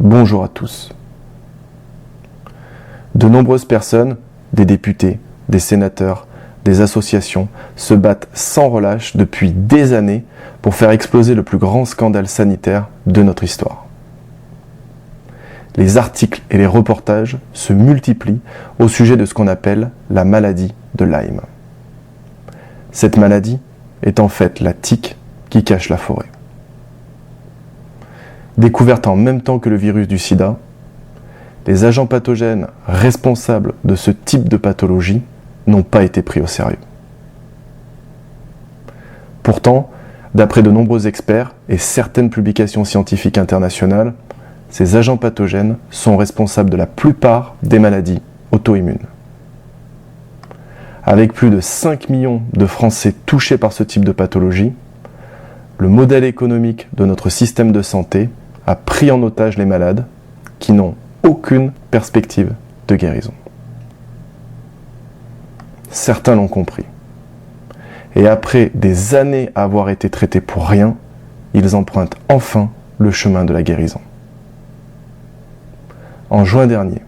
Bonjour à tous. De nombreuses personnes, des députés, des sénateurs, des associations, se battent sans relâche depuis des années pour faire exploser le plus grand scandale sanitaire de notre histoire. Les articles et les reportages se multiplient au sujet de ce qu'on appelle la maladie de Lyme. Cette maladie est en fait la tique qui cache la forêt. Découverte en même temps que le virus du sida, les agents pathogènes responsables de ce type de pathologie n'ont pas été pris au sérieux. Pourtant, d'après de nombreux experts et certaines publications scientifiques internationales, ces agents pathogènes sont responsables de la plupart des maladies auto-immunes. Avec plus de 5 millions de Français touchés par ce type de pathologie, le modèle économique de notre système de santé a pris en otage les malades qui n'ont aucune perspective de guérison. Certains l'ont compris. Et après des années à avoir été traités pour rien, ils empruntent enfin le chemin de la guérison. En juin dernier,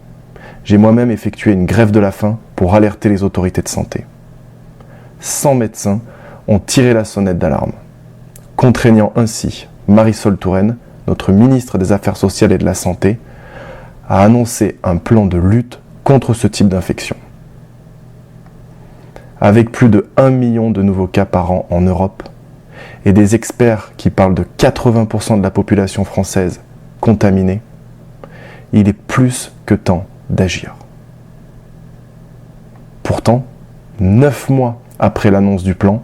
j'ai moi-même effectué une grève de la faim pour alerter les autorités de santé. 100 médecins ont tiré la sonnette d'alarme, contraignant ainsi Marisol Touraine, notre ministre des Affaires sociales et de la Santé, à annoncer un plan de lutte contre ce type d'infection. Avec plus de 1 million de nouveaux cas par an en Europe et des experts qui parlent de 80% de la population française contaminée, il est plus que temps d'agir. Pourtant, 9 mois après l'annonce du plan,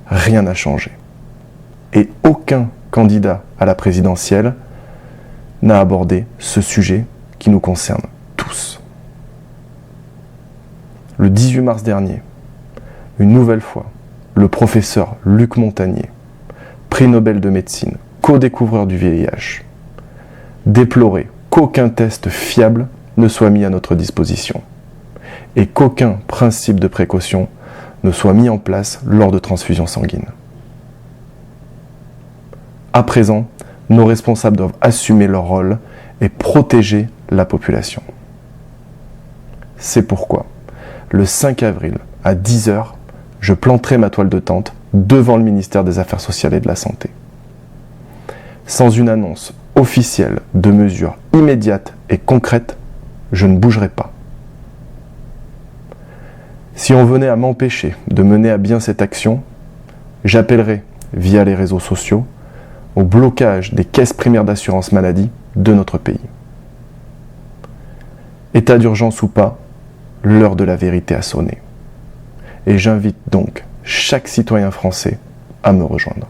rien n'a changé. Et aucun candidat à la présidentielle n'a abordé ce sujet qui nous concerne tous. Le 18 mars dernier, une nouvelle fois, le professeur Luc Montagnier, prix Nobel de médecine, co-découvreur du VIH, déplorait qu'aucun test fiable ne soit mis à notre disposition et qu'aucun principe de précaution ne soit mis en place lors de transfusions sanguines. À présent, nos responsables doivent assumer leur rôle et protéger la population. C'est pourquoi, le 5 avril à 10h, je planterai ma toile de tente devant le ministère des Affaires sociales et de la Santé. Sans une annonce officielle de mesures immédiates et concrètes, je ne bougerai pas. Si on venait à m'empêcher de mener à bien cette action, j'appellerai, via les réseaux sociaux, au blocage des caisses primaires d'assurance maladie de notre pays. État d'urgence ou pas, l'heure de la vérité a sonné. Et j'invite donc chaque citoyen français à me rejoindre.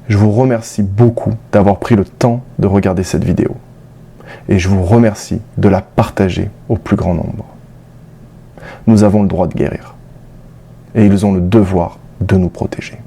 Je vous remercie beaucoup d'avoir pris le temps de regarder cette vidéo. Et je vous remercie de la partager au plus grand nombre. Nous avons le droit de guérir. Et ils ont le devoir de nous protéger.